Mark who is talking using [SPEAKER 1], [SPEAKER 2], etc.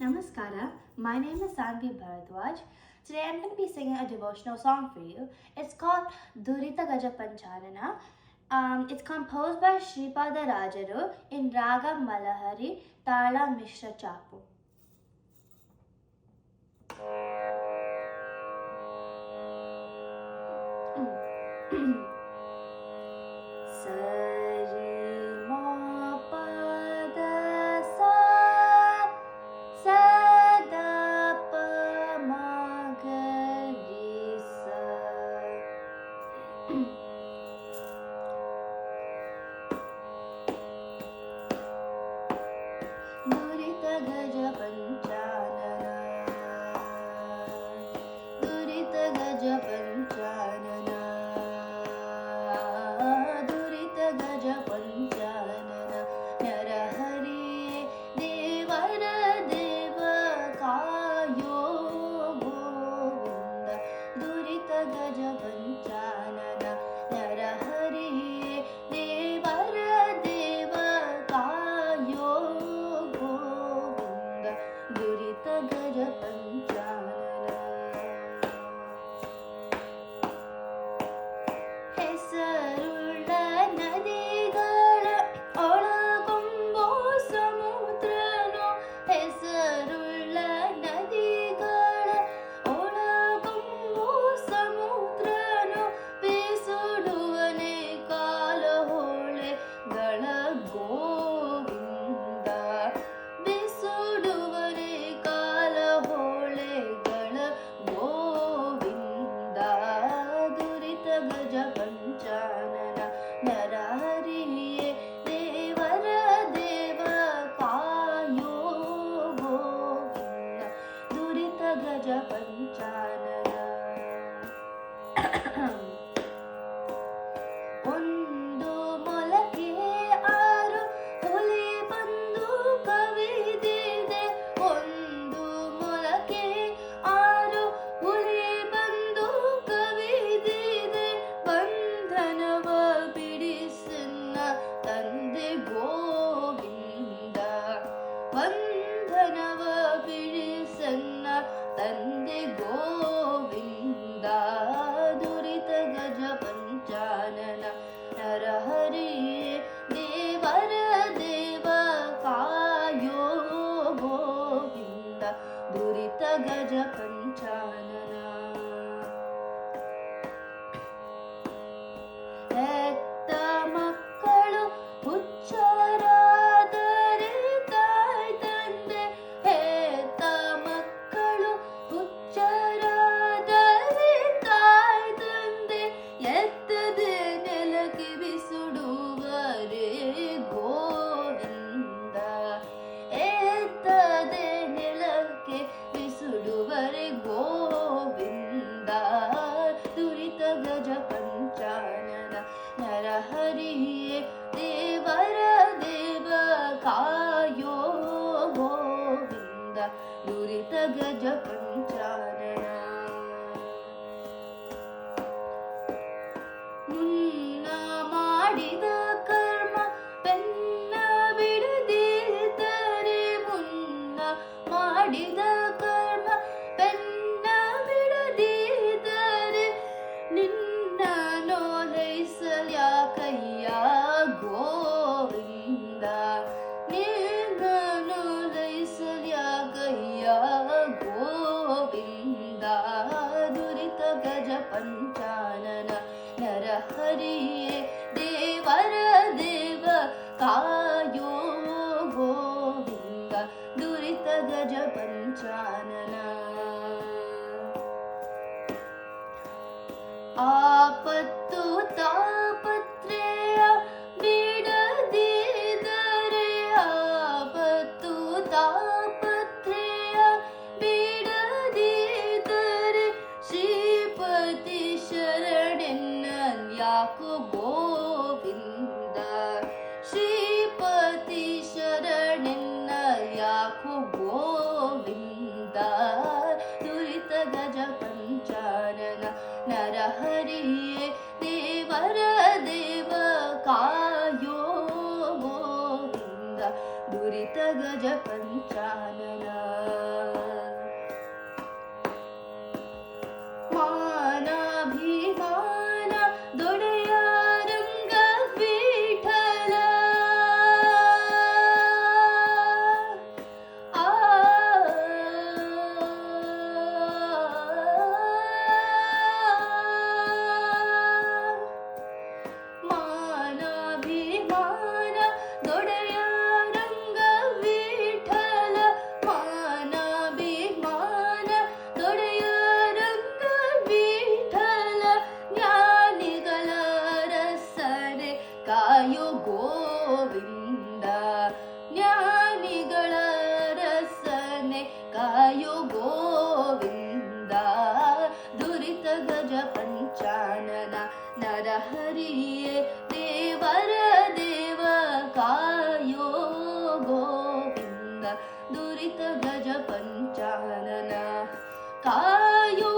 [SPEAKER 1] Namaskara, my name is Sanvi Bharadwaj. Today I'm going to be singing a devotional song for you. It's called Durita Gaja Panchanana. It's composed by Sripada Rajaru in Raga Malahari, Tala Mishra Chapu. Durita Gaja Panchanana, Durita Gaja Panchanana, Durita Gaja Panchanana, Narahari Devara Deva Kayo Govinda, Durita Gaja Panchanana, Narahari Devara Deva Kayo Durita Gaja Panchanana. ಹೆಸರುಳ್ಳ ನದಿಗಳ ಒಳಗೊಂಬೋ ಸಮುದ್ರನೋ, ಹೆಸರುಳ್ಳ ನದಿಗಳ ಒಳಗೊಂಬೋ ಸಮುದ್ರನೋ, ಬೀಸುಡುವನೆ ಕಾಲ ಹೊಳೆಗಳ ಗೋವಿಂದ, ಬಿಸುಡುವನೆ ಕಾಲ ಹೊಳೆಗಳ ಗೋವಿಂದ, ದುರಿತ ಗಜ ಪಂಚಾನನ ನರಹರಿಯೇ ದೇವರ ದೇವ ಕಾಯೋ ಗೋವಿಂದ, ದುರಿತ ಗಜ ಪಂಚಾನನ. ಒಂದು ಮೊಲಕೆ ಆರು ಹುಲಿ ಬಂದು ಕವಿದಿದೆ, ಒಂದು ಮೊಲಕೆ ಆರು ಹುಲಿ ಬಂದು ಕವಿದಿದೆ, ಬಂಧನವ ಬಿಡಿಸನ್ನ ತಂದೆ ಗೋವಿಂದ, ಬಂಧನವ ಬಿಡಿಸನ್ನ ತಂದೆ ಗೋವಿಂದ, ದುರಿತ ಗಜ ಪಂಚಾನನ ನರಹರಿಯೇ ದೇವರ ದೇವ ಕಾಯೋ ಗೋವಿಂದ, ದುರಿತ ಗಜ ಪಂಚಾನನ. ಹೆತ್ತ ಮಕ್ಕಳು ಹುಚ್ಚರಾದರೆ ತಾಯಿ ತಂದೆ, ಹೆತ್ತ ಮಕ್ಕಳು ಹುಚ್ಚರಾದರೆ ತಾಯಿ ತಂದೆ, ಎತ್ತದೆ ನೆಲಕ್ಕೆ ಬಿಸುಡುವರೆ ಗೋವಿಂದ, ಎತ್ತದೆ ನೆಲಕ್ಕೆ ಬಿಸುಡುವರೆ ಗೋವಿಂದ, ದುರಿತ ಗಜ ಪಂಚಾನನ ನರಹರಿಯೇ ದೇವರ ದೇವ ಕಾಯೋ ಗೋವಿಂದ, ದುರಿತ ಗಜ ಪಂಚಾನನ. ಮುನ್ನ ಮಾಡಿದ ಕರ್ಮ ಬೆನ್ನ ಬಿಡದಿದ್ದರೆ, ಮುನ್ನ ಮಾಡಿದ ಕರ್ಮ ಬೆನ್ನ ಬಿಡದಿದ್ದರೆ, ನಿನ್ನ ನೋಲೈಸಲ್ಯಾಕಯ್ಯ ಗೋವಿಂದ, ನಿನ್ನ ನೋಲೈಸಲ್ಯಾಕಯ್ಯ ಗೋವಿಂದ, ದುರಿತ ಗಜ ಪಂಚಾನನ ನರಹರಿಯೇ ದೇವರ ದೇವ ಕಾಯೋ ಗೋವಿಂದ, ದುರಿತ ಗಜ ಪಂಚಾನನ. ಆಪತ್ತು ತಾಪತ್ರೆಯ ಬಿಡದಿದ್ದರೆ, ಆಪತ್ತು ತಾಪತ್ರೆಯ ಬಿಡದಿದ್ದರೆ, ಶ್ರೀಪತಿ ಶರಣೆನ್ನಲ್ಯಾಕೋ ಗೋವಿಂದ, ಶ್ರೀಪತಿ ಶರಣೆನ್ನಲ್ಯಾಕೋ ಗೋವಿಂದ, ದುರಿತ ಗಜ ಪಂಚಾನನ ನರಹರಿಯೇ ದೇವರ ದೇವ ಕಾಯೋ ಗೋವಿಂದ, ದುರಿತ ಗಜ ಪಂಚಾನನ. ಕಾಯೋ ಗೋವಿಂದ ದುರಿತ ಗಜ ಪಂಚಾನನ ನರಹರಿಯೇ ದೇವರ ದೇವ ಕಾಯೋ ಗೋವಿಂದ ದುರಿತ ಗಜ ಪಂಚಾನನ ಕಾಯೋ